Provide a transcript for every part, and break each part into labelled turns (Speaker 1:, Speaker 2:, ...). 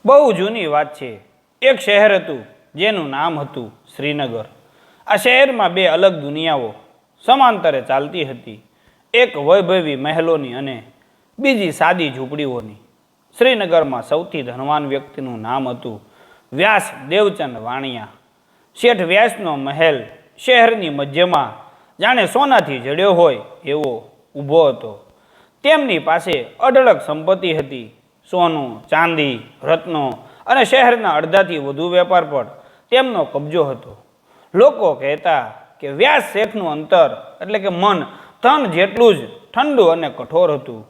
Speaker 1: બહુ જૂની વાત છે। એક શહેર હતું જેનું નામ હતું શ્રીનગર। આ શહેરમાં બે અલગ દુનિયાઓ સમાંતરે ચાલતી હતી, એક વૈભવી મહેલોની અને બીજી સાદી ઝૂંપડીઓની। શ્રીનગરમાં સૌથી ધનવાન વ્યક્તિનું નામ હતું વ્યાસ દેવચંદ વાણિયા। શેઠ વ્યાસનો મહેલ શહેરની મધ્યમાં જાણે સોનાથી જડ્યો હોય એવો ઊભો હતો। તેમની પાસે અઢળક સંપત્તિ હતી। સોનું, ચાંદી, રત્નો અને શહેરના અડધાથી વધુ વેપાર પર તેમનો કબજો હતો। લોકો કહેતા કે વ્યાસ શેઠનું અંતર એટલે કે મન ધન જેટલું જ ઠંડુ અને કઠોર હતું।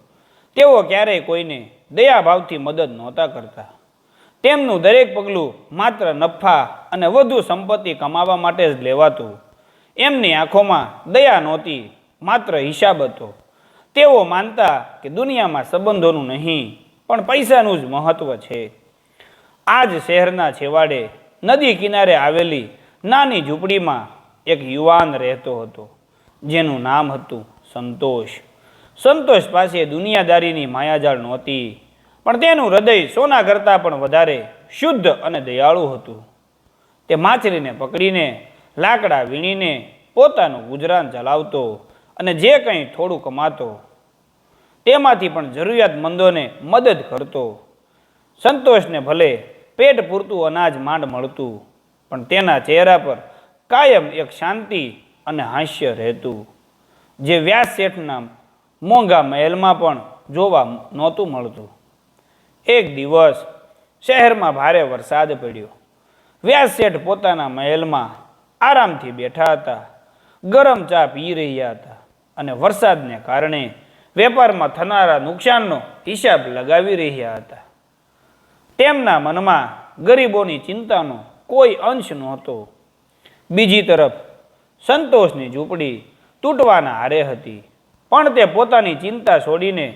Speaker 1: તેઓ ક્યારેય કોઈને દયાભાવથી મદદ નહોતા કરતા। તેમનું દરેક પગલું માત્ર નફા અને વધુ સંપત્તિ કમાવા માટે જ લેવાતું। એમની આંખોમાં દયા નહોતી, માત્ર હિસાબ હતો। તેઓ માનતા કે દુનિયામાં સંબંધોનું નહીં પણ પૈસાનું જ મહત્વ છે। આ જ શહેરના છેવાડે નદી કિનારે આવેલી નાની ઝૂંપડીમાં એક યુવાન રહેતો હતો, જેનું નામ હતું સંતોષ। સંતોષ પાસે દુનિયાદારીની માયાજાળ નહોતી, પણ તેનું હૃદય સોના કરતાં પણ વધારે શુદ્ધ અને દયાળુ હતું। તે માછલીને પકડીને, લાકડા વીણીને પોતાનું ગુજરાન ચલાવતો અને જે કંઈ થોડું કમાતો તેમાંથી પણ જરૂરિયાતમંદોને મદદ કરતો। સંતોષને ભલે પેટ પૂરતું અનાજ માંડ મળતું, પણ તેના ચહેરા પર કાયમ એક શાંતિ અને હાસ્ય રહેતું, જે વ્યાસ શેઠના મોંઘા મહેલમાં પણ જોવા નહોતું મળતું। એક દિવસ શહેરમાં ભારે વરસાદ પડ્યો। વ્યાસ શેઠ પોતાના મહેલમાં આરામથી બેઠા હતા, ગરમ ચા પી રહ્યા હતા અને વરસાદને કારણે વેપારમાં થનારા નુકસાનનો હિસાબ લગાવી રહ્યા હતા। તેમના મનમાં ગરીબોની ચિંતાનો કોઈ અંશ નહોતો। બીજી તરફ સંતોષની ઝૂંપડી તૂટવાના આરે હતી, પણ તે પોતાની ચિંતા છોડીને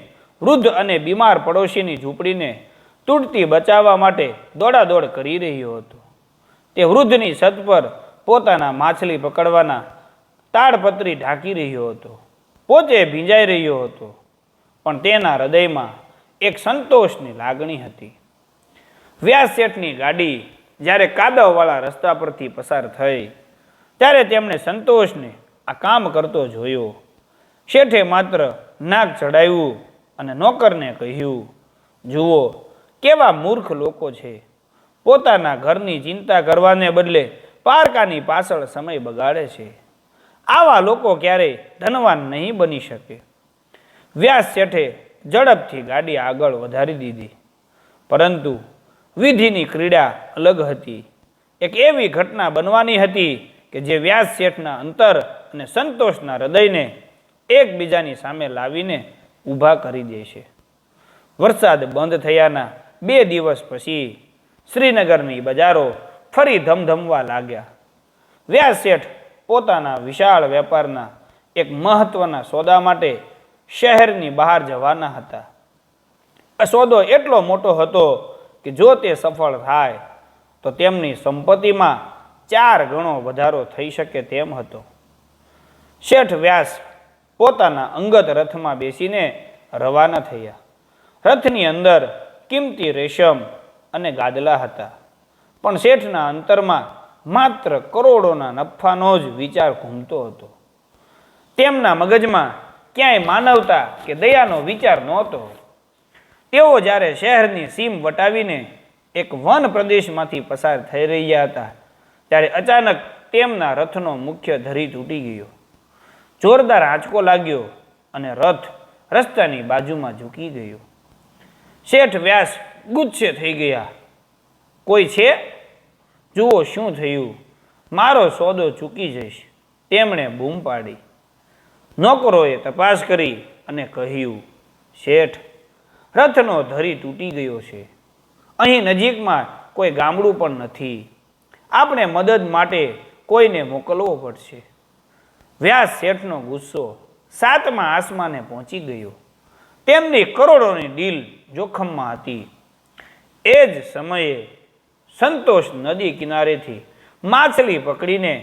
Speaker 1: વૃદ્ધ અને બીમાર પડોશીની ઝૂંપડીને તૂટતી બચાવવા માટે દોડાદોડ કરી રહ્યો હતો। તે વૃદ્ધની છત પર પોતાના માછલી પકડવાના તાડપત્રી ઢાંકી રહ્યો હતો, પોતે ભીંજાઈ રહ્યો હતો, પણ તેના હૃદયમાં એક સંતોષની લાગણી હતી। વ્યાસ શેઠની ગાડી જ્યારે કાદવવાળા રસ્તા પરથી પસાર થઈ ત્યારે તેમણે સંતોષને આ કામ કરતો જોયો। શેઠે માત્ર નાક ચડાવ્યું અને નોકરને કહ્યું, જુઓ કેવા મૂર્ખ લોકો છે, પોતાના ઘરની ચિંતા કરવાને બદલે પારકાની પાછળ સમય બગાડે છે। આવા લોકો ક્યારેય ધનવાન નહીં બની શકે। વ્યાસ શેઠે ઝડપથી ગાડી આગળ વધારી દીધી, પરંતુ વિધિની ક્રીડા અલગ હતી। એક એવી ઘટના બનવાની હતી કે જે વ્યાસ શેઠના અંતર અને સંતોષના હૃદયને એકબીજાની સામે લાવીને ઊભા કરી દેશે। વરસાદ બંધ થયાના 2 દિવસ પછી શ્રીનગરની બજારો ફરી ધમધમવા લાગ્યા। વ્યાસ શેઠ પોતાના વિશાળ વેપારના એક મહત્વના સોદા માટે શહેરની બહાર જવાના હતા। આ સોદો એટલો મોટો હતો કે જો તે સફળ થાય તો તેમની સંપત્તિમાં 4 ગણો વધારો થઈ શકે તેમ હતો। શેઠ વ્યાસ પોતાના અંગત રથમાં બેસીને રવાના થયા। રથની અંદર કિંમતી રેશમ અને ગાદલા હતા, પણ શેઠના અંતરમાં માત્ર કરોડોના નફાનો જ વિચાર ઘૂમતો હતો। તેમના મગજમાં ક્યાંય માનવતા કે દયાનો વિચાર નહોતો। તેઓ જ્યારે શહેરની સીમ વટાવીને એક વન પ્રદેશમાંથી પસાર થઈ રહ્યા હતા ત્યારે અચાનક તેમના રથનો મુખ્ય ધરી તૂટી ગયો। જોરદાર આંચકો લાગ્યો અને રથ રસ્તાની બાજુમાં ઝૂકી ગયો। શેઠ વ્યાસ ગુસ્સે થઈ ગયા। કોઈ છે? જુઓ શું થયું, મારો સોદો ચૂકી જઈશ, તેમણે બૂમ પાડી। નોકરોએ તપાસ કરી અને કહ્યું, શેઠ, રથનો ધરી તૂટી ગયો છે, અહીં નજીકમાં કોઈ ગામડું પણ નથી, આપણે મદદ માટે કોઈને મોકલવો પડશે। વ્યાસ શેઠનો ગુસ્સો 7મા આસમાને પહોંચી ગયો। તેમની કરોડોની ડીલ જોખમમાં હતી। એ જ સમયે સંતોષ નદી કિનારેથી માછલી પકડીને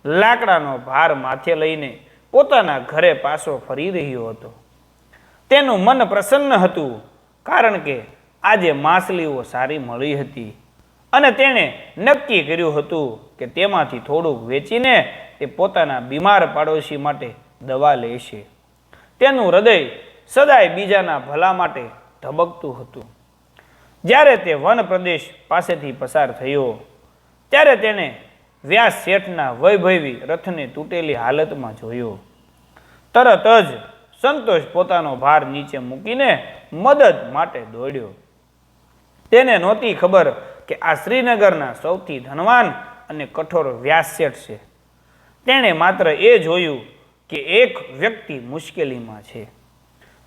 Speaker 1: લાકડાનો ભાર માથે લઈને પોતાના ઘરે પાછો ફરી રહ્યો હતો। તેનું મન પ્રસન્ન હતું, કારણ કે આજે માછલીઓ સારી મળી હતી અને તેણે નક્કી કર્યું હતું કે તેમાંથી થોડુંક વેચીને તે પોતાના બીમાર પાડોશી માટે દવા લેશે. તેનું હૃદય સદાય બીજાના ભલા માટે ધબકતું હતું. જ્યારે તે વન પ્રદેશ પાસેથી પસાર થયો ત્યારે તેણે વ્યાસ શેઠના વૈભવી રથને તૂટેલી હાલતમાં જોયો. તરત જ સંતોષ પોતાનો ભાર નીચે મૂકીને મદદ માટે દોડ્યો. તેને નહોતી ખબર કે આ શ્રીનગરના સૌથી ધનવાન અને કઠોર વ્યાસ શેઠ છે. તેણે માત્ર એ જોયું કે એક વ્યક્તિ મુશ્કેલીમાં છે.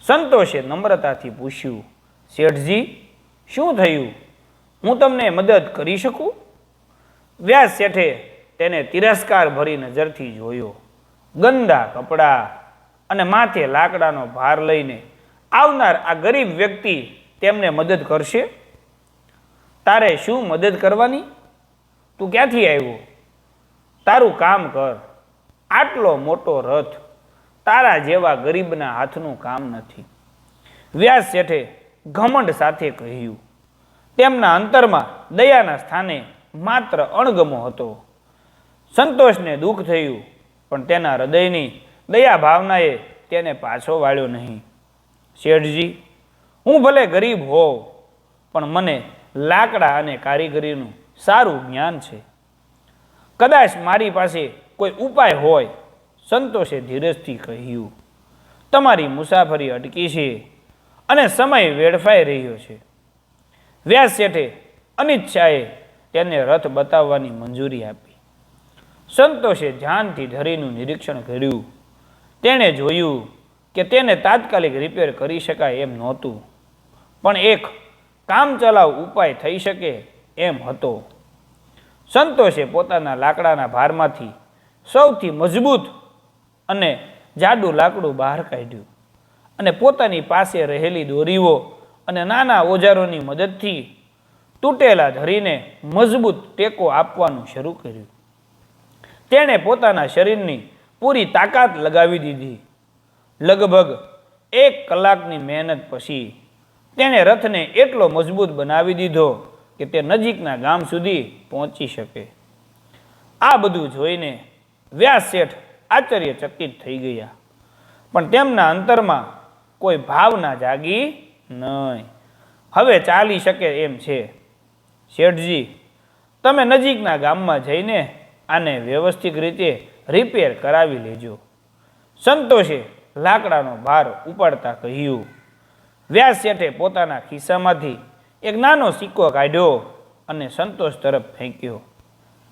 Speaker 1: સંતોષે નમ્રતાથી પૂછ્યું, શેઠજી, શું થયું? હું તમને મદદ કરી શકું? વ્યાસ શેઠે તેને તિરસ્કાર ભરી નજરથી જોયો. ગંદા કપડાં અને માથે લાકડાનો ભાર લઈને આવનાર આ ગરીબ વ્યક્તિ તેમને મદદ કરશે? તારે શું મદદ કરવાની? તું ક્યાંથી આવ્યો? તારું કામ કર. આટલો મોટો રથ તારા જેવા ગરીબના હાથનું કામ નથી. વ્યાસ શેઠે ઘમંડ સાથે કહ્યું. તેમના અંતરમાં દયાના સ્થાને માત્ર અણગમો હતો. સંતોષને દુઃખ થયું, પણ તેના હૃદયની દયા ભાવનાએ તેને પાછો વાળ્યો નહીં. શેઠજી, હું ભલે ગરીબ હોઉં, પણ મને લાકડા અને કારીગરીનું સારું જ્ઞાન છે. કદાચ મારી પાસે કોઈ ઉપાય હોય. સંતોષે ધીરજથી કહ્યું, તમારી મુસાફરી અટકી છે અને સમય વેડફાઈ રહ્યો છે. વ્યાસ શેઠે અનિચ્છાએ તેને રથ બતાવવાની મંજૂરી આપી. સંતોષે ધ્યાનથી ધરીનું નિરીક્ષણ કર્યું. તેણે જોયું કે તેને તાત્કાલિક રિપેર કરી શકાય એમ નહોતું, પણ એક કામચલાઉ ઉપાય થઈ શકે એમ હતો. સંતોષે પોતાના લાકડાના ભારમાંથી સૌથી મજબૂત અને જાડું લાકડું બહાર કાઢ્યું અને પોતાની પાસે રહેલી દોરીઓ અને નાના ઓજારોની મદદથી તૂટેલા ધરીને મજબૂત ટેકો આપવાનું શરૂ કર્યું. તેણે પોતાના શરીરની પૂરી તાકાત લગાવી દીધી. લગભગ 1 કલાકની મહેનત પછી તેણે રથને એટલો મજબૂત બનાવી દીધો કે તે નજીકના ગામ સુધી પહોંચી શકે. આ બધું જોઈને વ્યાસ શેઠ આશ્ચર્યચકિત થઈ ગયા, પણ તેમના અંતરમાં કોઈ ભાવના જાગી નહીં. હવે ચાલી શકે એમ છે. શેઠજી, તમે નજીકના ગામમાં જઈને આને વ્યવસ્થિત રીતે રિપેર કરાવી લેજો. સંતોષે લાકડાનો ભાર ઉપાડતા કહ્યું. વ્યાસ શેઠે પોતાના ખિસ્સામાંથી એક નાનો સિક્કો કાઢ્યો અને સંતોષ તરફ ફેંક્યો.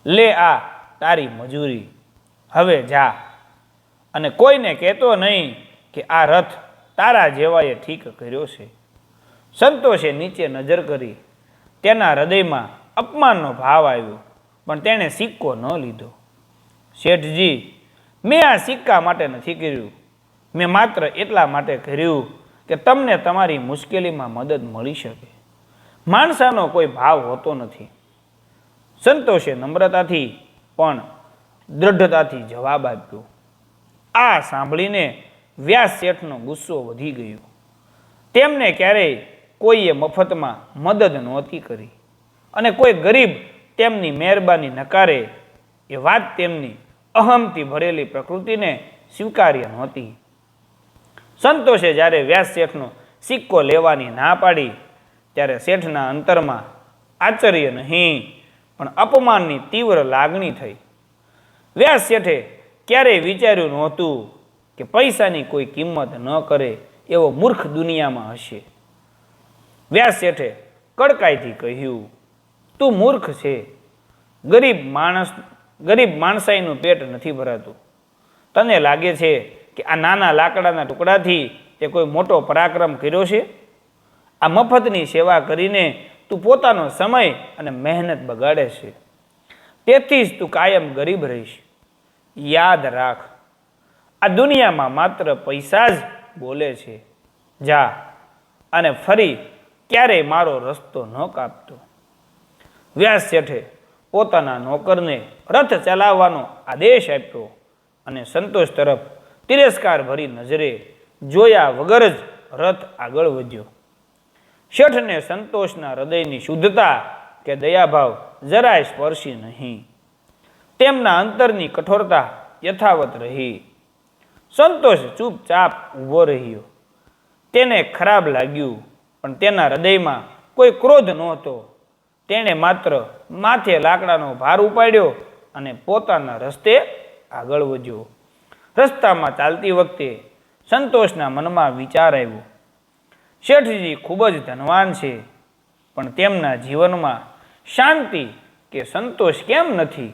Speaker 1: લે, આ તારી મજૂરી. હવે જા અને કોઈને કહેતો નહીં કે આ રથ તારા જેવાએ ઠીક કર્યો છે. સંતોષે નીચે નજર કરી. તેના હૃદયમાં અપમાનનો ભાવ આવ્યો, પણ તેણે સિક્કો ન લીધો. શેઠજી, મેં આ સિક્કા માટે નથી કર્યું. મેં માત્ર એટલા માટે કર્યું કે તમને તમારી મુશ્કેલીમાં મદદ મળી શકે. માણસાનો કોઈ ભાવ હોતો નથી. સંતોષે નમ્રતાથી પણ દ્રઢતાથી જવાબ આપ્યો. આ સાંભળીને વ્યાસ શેઠનો ગુસ્સો વધી ગયો. તેમને ક્યારેય કોઈએ મફતમાં મદદ નહોતી કરી અને કોઈ ગરીબ તેમની મહેરબાની નકારે એ વાત તેમની અહમથી ભરેલી પ્રકૃતિને સ્વીકાર્ય નહોતી. સંતોષે જ્યારે વ્યાસ શેઠનો સિક્કો લેવાની ના પાડી ત્યારે શેઠના અંતરમાં આશ્ચર્ય નહીં પણ અપમાનની તીવ્ર લાગણી થઈ. વ્યાસ શેઠે ક્યારેય વિચાર્યું નહોતું કે પૈસાની કોઈ કિંમત ન કરે એવો મૂર્ખ દુનિયામાં હશે. વ્યાસ શેઠે કડકાઈથી કહ્યું, તું મૂર્ખ છે. ગરીબ માણસાઈનું પેટ નથી ભરાતું. તને લાગે છે કે આ નાના લાકડાના ટુકડાથી તે કોઈ મોટો પરાક્રમ કર્યો છે? આ મફતની સેવા કરીને તું પોતાનો સમય અને મહેનત બગાડે છે. તેથી જ તું કાયમ ગરીબ રહીશ. યાદ રાખ, આ દુનિયામાં માત્ર પૈસા જ બોલે છે. જા અને ફરી ક્યારેય મારો રસ્તો ન કાપતો. વ્યાસ શેઠે પોતાના નોકરને રથ ચલાવવાનો આદેશ આપ્યો અને સંતોષ તરફ તિરસ્કાર ભરી નજરે જોયા વગર જ રથ આગળ વધ્યો. શેઠને સંતોષના હૃદયની શુદ્ધતા કે દયાભાવ જરાય સ્પર્શી નહીં. તેમના અંતરની કઠોરતા યથાવત રહી. સંતોષ ચૂપચાપ ઊભો રહ્યો. તેને ખરાબ લાગ્યું, પણ તેના હૃદયમાં કોઈ ક્રોધ નહોતો. તેણે માત્ર માથે લાકડાનો ભાર ઉપાડ્યો અને પોતાના રસ્તે આગળ વધ્યો. રસ્તામાં ચાલતી વખતે સંતોષના મનમાં વિચાર આવ્યો, શેઠજી ખૂબ જ ધનવાન છે, પણ તેમના જીવનમાં શાંતિ કે સંતોષ કેમ નથી?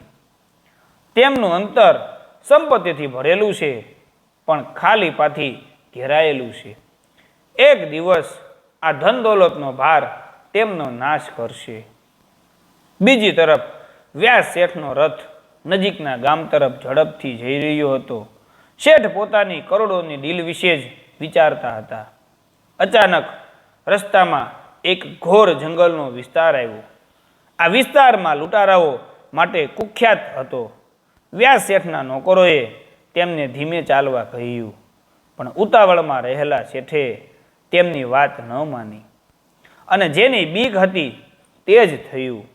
Speaker 1: તેમનું અંતર સંપત્તિથી ભરેલું છે, પણ ખાલી પાથી ઘેરાયેલું છે. એક દિવસ આ ધન દોલતનો ભાર તેમનો નાશ કરશે. બીજી તરફ વ્યાસ શેઠનો રથ નજીકના ગામ તરફ ઝડપથી જઈ રહ્યો હતો. શેઠ પોતાની કરોડોની ડીલ વિશે જ વિચારતા હતા. અચાનક રસ્તામાં એક ઘોર જંગલનો વિસ્તાર આવ્યો. આ વિસ્તારમાં લૂંટારાઓ માટે કુખ્યાત હતો. વ્યાસ શેઠના નોકરોએ તેમને ધીમે ચાલવા કહ્યું, પણ ઉતાવળમાં રહેલા શેઠે તેમની વાત ન માની અને જેની બીક હતી તે જ થયું.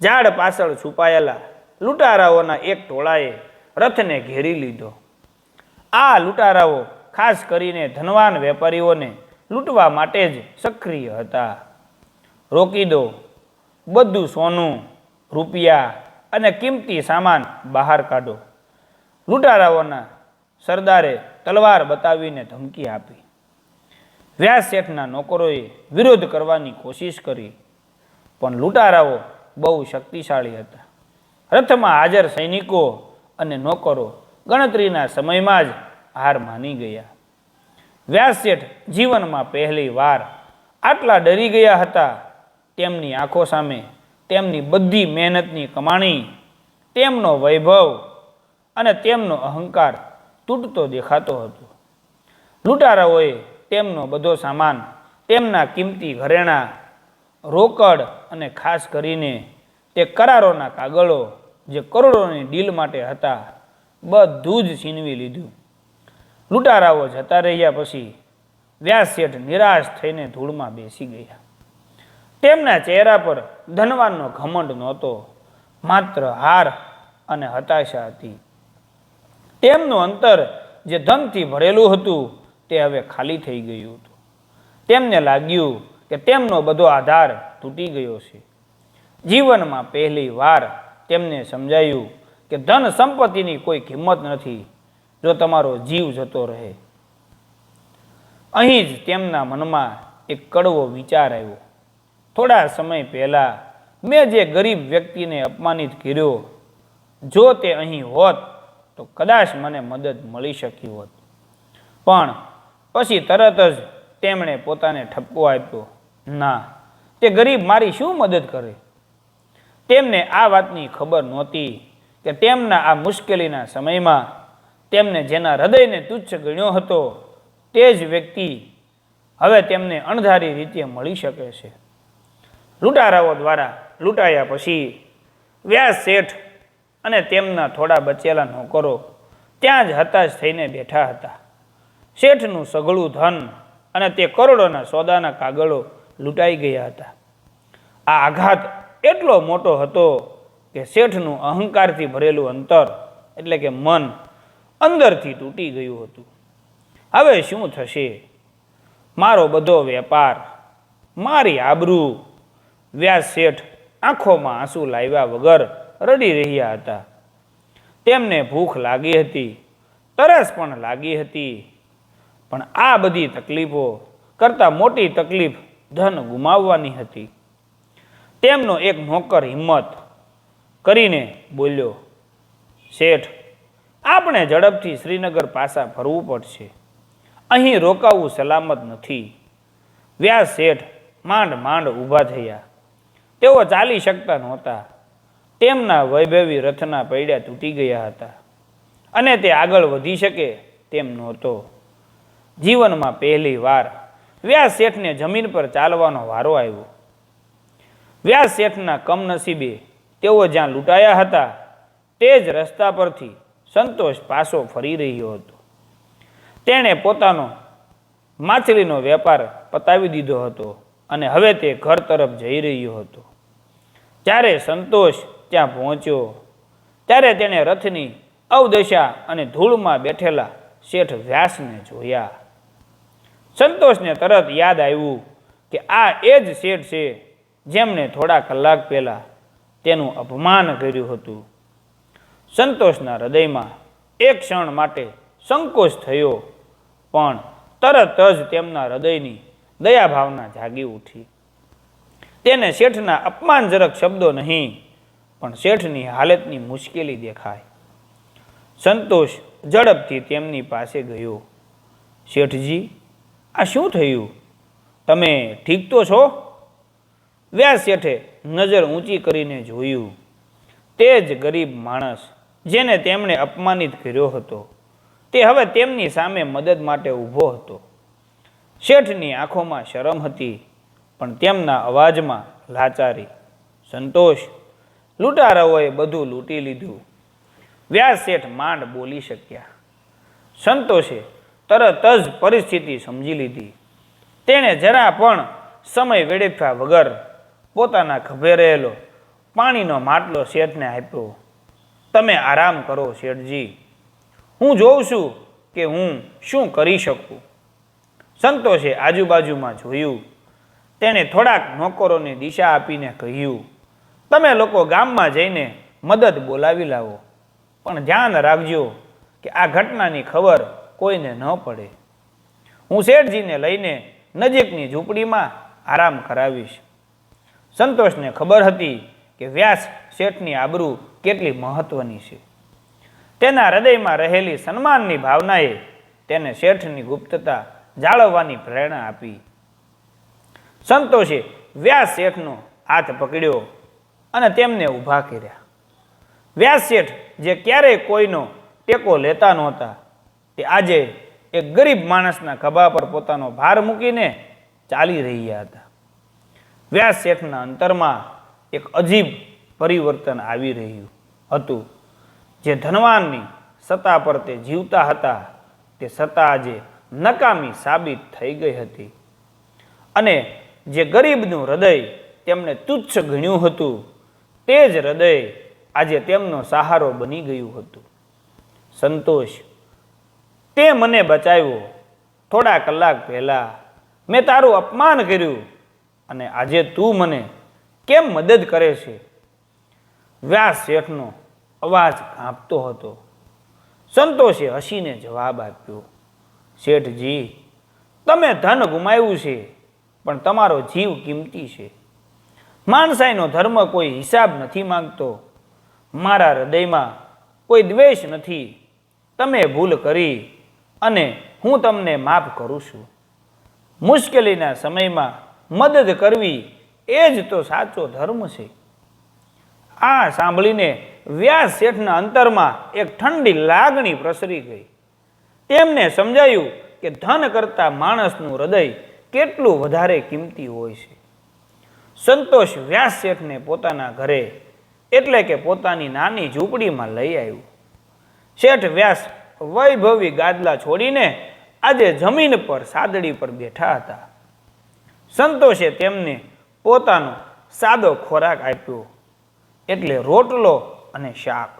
Speaker 1: ઝાડ પાછળ છુપાયેલા લૂંટારાઓના એક ટોળાએ રથને ઘેરી લીધો. આ લૂંટારાઓ ખાસ કરીને ધનવાન વેપારીઓને લૂંટવા માટે જ સક્રિય હતા. રોકી દો, બધું સોનું, રૂપિયા અને કિંમતી સામાન બહાર કાઢો. લૂંટારાઓના સરદારે તલવાર બતાવીને ધમકી આપી. વ્યાસ શેઠના નોકરોએ વિરોધ કરવાની કોશિશ કરી, પણ લૂંટારાઓ બહુ શક્તિશાળી હતા. રથમાં હાજર સૈનિકો અને નોકરો ગણતરીના સમયમાં જ હાર માની ગયા. વ્યાસ શેઠ જીવનમાં પહેલી વાર આટલા ડરી ગયા હતા. તેમની આંખો સામે તેમની બધી મહેનતની કમાણી, તેમનો વૈભવ અને તેમનો અહંકાર તૂટતો દેખાતો હતો. લૂંટારાઓએ તેમનો બધો સામાન, તેમના કિંમતી ઘરેણાં, રોકડ અને ખાસ કરીને તે કરારોના કાગળો જે કરોડોની ડીલ માટે હતા, બધું જ છીનવી લીધું. લૂંટારાઓ જતા રહ્યા પછી વ્યાસ શેઠ નિરાશ થઈને ધૂળમાં બેસી ગયા. તેમના ચહેરા પર ધનવાનનો ઘમંડ નહોતો, માત્ર હાર અને હતાશા હતી. તેમનું અંતર જે ધનથી ભરેલું હતું તે હવે ખાલી થઈ ગયું હતું. તેમને લાગ્યું કે તેમનો બધો આધાર તૂટી ગયો છે. જીવનમાં પહેલી વાર તેમને સમજાયું કે ધન સંપત્તિની કોઈ કિંમત નથી જો તમારો જીવ જતો રહે. અહીં જ તેમના મનમાં એક કડવો વિચાર આવ્યો. થોડા સમય પહેલા મેં જે ગરીબ વ્યક્તિને અપમાનિત કર્યો, જો તે અહીં હોત તો કદાચ મને મદદ મળી શકી હોત. પણ પછી તરત જ તેમણે પોતાને ઠપકો આપ્યો, ના, તે ગરીબ મારી શું મદદ કરે? તેમને આ વાતની ખબર નહોતી કે તેમના આ મુશ્કેલીના સમયમાં તેમને જેના હૃદયને તુચ્છ ગણ્યો હતો તે જ વ્યક્તિ હવે તેમને અણધારી રીતે મળી શકે છે. લૂંટારાઓ દ્વારા લૂંટાયા પછી વ્યાસ શેઠ અને તેમના થોડા બચેલા નોકરો ત્યાં જ હતાશ થઈને બેઠા હતા. શેઠનું સઘળું ધન અને તે કરોડોના સોદાના કાગળો લૂંટાઈ ગયા હતા. આ આઘાત એટલો મોટો હતો કે શેઠનું અહંકારથી ભરેલું અંતર એટલે કે મન અંદરથી તૂટી ગયું હતું. હવે શું થશે? મારો બધો વેપાર, મારી આબરૂ. વ્યાસ શેઠ આંખોમાં આંસુ લાવ્યા વગર રડી રહ્યા હતા. તેમને ભૂખ લાગી હતી, તરસ પણ લાગી હતી, પણ આ બધી તકલીફો કરતાં મોટી તકલીફ ધન ગુમાવવાની હતી. તેમનો એક નોકર હિંમત કરીને બોલ્યો, શેઠ, આપણે ઝડપથી શ્રીનગર પાછા ફરવું પડશે. અહીં રોકાવું સલામત નથી. વ્યાસ શેઠ માંડ માંડ ઊભા થયા. તેઓ ચાલી શકતા નહોતા. તેમના વૈભવી રથના પૈડા તૂટી ગયા હતા અને તે આગળ વધી શકે તેમ નહોતો. જીવનમાં પહેલી વાર વ્યાસ શેઠને જમીન પર ચાલવાનો વારો આવ્યો. વ્યાસ શેઠના કમનસીબે તેઓ જ્યાં લૂંટાયા હતા તે જ રસ્તા પરથી સંતોષ પાછો ફરી રહ્યો હતો. તેણે પોતાનો માછલીનો વેપાર પતાવી દીધો હતો અને હવે તે ઘર તરફ જઈ રહ્યો હતો. જ્યારે સંતોષ ત્યાં પહોંચ્યો ત્યારે તેણે રથની અવદશા અને ધૂળમાં બેઠેલા શેઠ વ્યાસને જોયા. સંતોષને તરત યાદ આવ્યું કે આ એ જ શેઠ છે જેમણે થોડા કલાક પહેલાં તેનું અપમાન કર્યું હતું. સંતોષના હૃદયમાં એક ક્ષણ માટે સંકોચ થયો, પણ તરત જ તેમના હૃદયની દયાભાવના જાગી ઉઠી. તેને શેઠના અપમાનજનક શબ્દો નહીં, પણ શેઠની હાલતની મુશ્કેલી દેખાય. સંતોષ ઝડપથી તેમની પાસે ગયો. શેઠજી, આ શું થયું? તમે ઠીક તો છો? વ્યાસ શેઠે નજર ઊંચી કરીને જોયું. તે જ ગરીબ માણસ જેને તેમણે અપમાનિત કર્યો હતો તે હવે તેમની સામે મદદ માટે ઊભો હતો. શેઠની આંખોમાં શરમ હતી, પણ તેમના અવાજમાં લાચારી. સંતોષ, લૂંટારાઓએ બધું લૂંટી લીધું. વ્યાસ શેઠ માંડ બોલી શક્યા. સંતોષે તરત જ પરિસ્થિતિ સમજી લીધી. તેણે જરા પણ સમય વેડફ્યા વગર પોતાના ખભે રહેલો પાણીનો માટલો શેઠને આપ્યો. તમે આરામ કરો શેઠજી, હું જોઉં છું કે હું શું કરી શકું. સંતોષે આજુબાજુમાં જોયું. તેણે થોડાક નોકરોને દિશા આપીને કહ્યું, તમે લોકો ગામમાં જઈને મદદ બોલાવી લાવો, પણ ધ્યાન રાખજો કે આ ઘટનાની ખબર કોઈને ન પડે. હું શેઠજીને લઈને નજીકની ઝૂંપડીમાં આરામ કરાવીશ. સંતોષને ખબર હતી કે વ્યાસ શેઠની આબરૂ કેટલી મહત્વની છે. તેના હૃદયમાં રહેલી સન્માનની ભાવનાએ તેને શેઠની ગુપ્તતા જાળવવાની પ્રેરણા આપી. સંતોષે વ્યાસ શેઠનો હાથ પકડ્યો અને તેમને ઊભા કર્યા. વ્યાસ શેઠ, જે ક્યારેય કોઈનો ટેકો લેતા નહોતા, તે આજે એક ગરીબ માણસના ખભા પર પોતાનો ભાર મૂકીને ચાલી રહ્યા હતા. વ્યાસ શેઠના અંતરમાં એક અજીબ પરિવર્તન આવી રહ્યું હતું. જે ધનવાનની સત્તા પર તે જીવતા હતા, તે સત્તા આજે નકામી સાબિત થઈ ગઈ હતી. અને જે ગરીબનું હૃદય તેમણે તુચ્છ ગણ્યું હતું, તે જ હૃદય આજે તેમનો સહારો બની ગયું હતું. સંતોષ, તે મને બચાવ્યો. થોડા કલાક પહેલાં મેં તારું અપમાન કર્યું અને આજે તું મને કેમ મદદ કરે છે? વ્યાસ શેઠનો અવાજ કાંપતો હતો. સંતોષે હસીને જવાબ આપ્યો, શેઠજી, તમે ધન ગુમાવ્યું છે, પણ તમારો જીવ કિંમતી છે. માણસાઈનો ધર્મ કોઈ હિસાબ નથી માંગતો. મારા હૃદયમાં કોઈ દ્વેષ નથી. તમે ભૂલ કરી અને હું તમને માફ કરું છું. મુશ્કેલીના સમયમાં મદદ કરવી એ જ તો સાચો ધર્મ છે. આ સાંભળીને વ્યાસ શેઠના અંતરમાં એક ઠંડી લાગણી પ્રસરી ગઈ. તેમને સમજાયું કે ધન કરતાં માણસનું હૃદય કેટલું વધારે કિંમતી હોય છે. સંતોષ વ્યાસ શેઠને પોતાના ઘરે એટલે કે પોતાની નાની ઝૂંપડીમાં લઈ આવ્યું. શેઠ વ્યાસ વૈભવી ગાદલા છોડીને આજે જમીન પર સાદડી પર બેઠા હતા. સંતોષે તેમને પોતાનો સાદો ખોરાક આપ્યો, એટલે રોટલો અને શાક.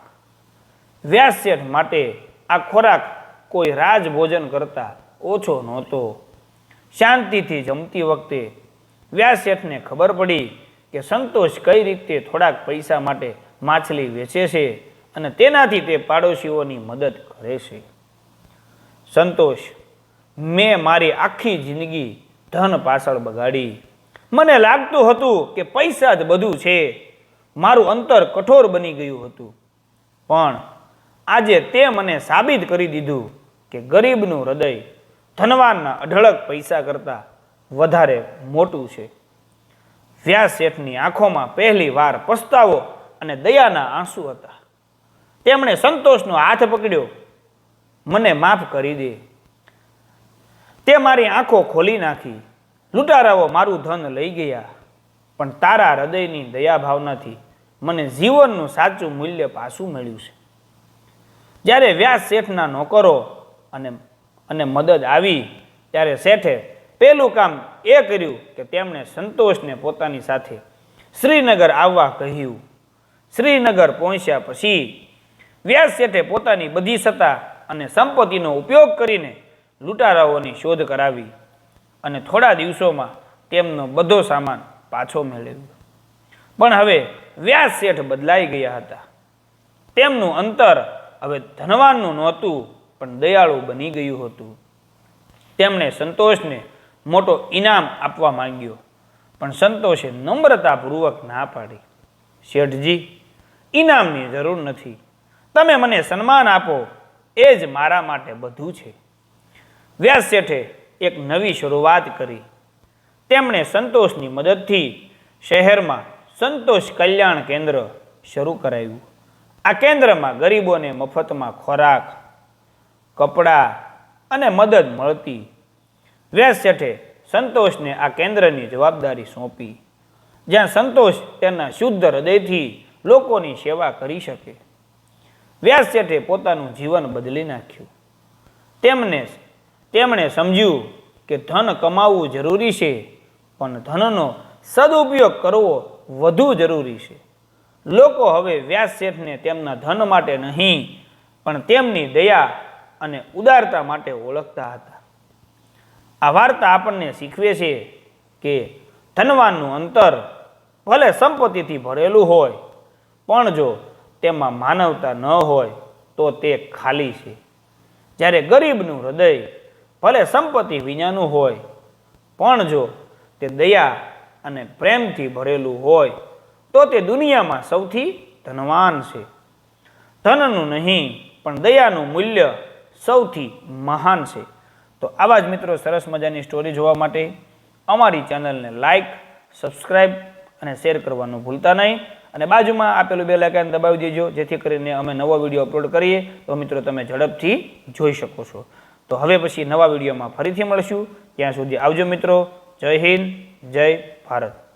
Speaker 1: વ્યાસ શેઠ માટે આ ખોરાક કોઈ રાજભોજન કરતાં ઓછો નહોતો. શાંતિથી જમતી વખતે વ્યાસ શેઠને ખબર પડી કે સંતોષ કઈ રીતે થોડાક પૈસા માટે માછલી વેચે છે અને તેનાથી તે પાડોશીઓની મદદ કરે છે. સંતોષ, મેં મારી આખી જિંદગી ધન પાછળ બગાડી. મને લાગતું હતું કે પૈસા જ બધું છે. મારું અંતર કઠોર બની ગયું હતું, પણ આજે તે મને સાબિત કરી દીધું કે ગરીબનું હૃદય ધનવાનના અઢળક પૈસા કરતાં વધારે મોટું છે. વ્યાસ શેઠની આંખોમાં પહેલી વાર પસ્તાવો અને દયાના આંસુ હતા. તેમણે સંતોષનો હાથ પકડ્યો. મને માફ કરી દે. તે મારી આંખો ખોલી નાખી. લૂંટારાઓ મારું ધન લઈ ગયા, પણ તારા હૃદયની દયા ભાવનાથી મને જીવનનું સાચું મૂલ્ય પાછું મળ્યું છે. જ્યારે વ્યાસ શેઠના નોકરો અને મદદ આવી ત્યારે શેઠે પહેલું કામ એ કર્યું કે તેમણે સંતોષને પોતાની સાથે શ્રીનગર આવવા કહ્યું. શ્રીનગર પહોંચ્યા પછી વ્યાસ શેઠે પોતાની બધી સત્તા અને સંપત્તિનો ઉપયોગ કરીને લૂંટારાઓની શોધ કરાવી અને થોડા દિવસોમાં તેમનો બધો સામાન પાછો મેળવ્યો. પણ હવે વ્યાસ શેઠ બદલાઈ ગયા હતા. તેમનું અંતર હવે ધનવાનનું નહોતું, પણ દયાળુ બની ગયું હતું. તેમણે સંતોષને મોટો ઇનામ આપવા માંગ્યો, પણ સંતોષે નમ્રતાપૂર્વક ના પાડી. શેઠજી, ઇનામની જરૂર નથી. તમે મને સન્માન આપો, એ જ મારા માટે બધું છે. વ્યાસ શેઠે એક નવી શરૂઆત કરી. તેમણે સંતોષની મદદથી શહેરમાં સંતોષ કલ્યાણ કેન્દ્ર શરૂ કરાવ્યું. આ કેન્દ્રમાં ગરીબોને મફતમાં ખોરાક, કપડાં અને મદદ મળતી. વ્યાસ શેઠે સંતોષને આ કેન્દ્રની જવાબદારી સોંપી, જ્યાં સંતોષ તેના શુદ્ધ હૃદયથી લોકોની સેવા કરી શકે. વ્યાસ શેઠે પોતાનું જીવન બદલી નાખ્યું. તેમણે સમજ્યું કે ધન કમાવવું જરૂરી છે, પણ ધનનો સદુપયોગ કરવો વધુ જરૂરી છે. લોકો હવે વ્યાસ શેઠને તેમના ધન માટે નહીં, પણ તેમની દયા અને ઉદારતા માટે ઓળખતા હતા. આ વાર્તા આપણને શીખવે છે કે ધનવાનનું અંતર ભલે સંપત્તિથી ભરેલું હોય, પણ જો તેમાં માનવતા ન હોય તો તે ખાલી છે. જ્યારે ગરીબનું હૃદય ભલે સંપત્તિ વિનાનું હોય, પણ જો તે દયા અને પ્રેમથી ભરેલું હોય તો તે દુનિયામાં સૌથી ધનવાન છે. ધનનું નહીં, પણ દયાનું મૂલ્ય સૌથી મહાન છે. તો આવા જ મિત્રો સરસ મજાની સ્ટોરી જોવા માટે અમારી ચેનલને લાઈક, સબસ્ક્રાઈબ અને શેર કરવાનું ભૂલતા નહીં. અને બાજુમાં આપેલું બેલ આઇકન દબાવી દેજો, જેથી કરીને અમે નવો વિડીયો અપલોડ કરીએ તો મિત્રો તમે ઝડપથી જોઈ શકો છો. તો હવે પછી નવા વિડીયોમાં ફરીથી મળશું. ત્યાં સુધી આવજો મિત્રો. જય હિન્દ, જય ભારત.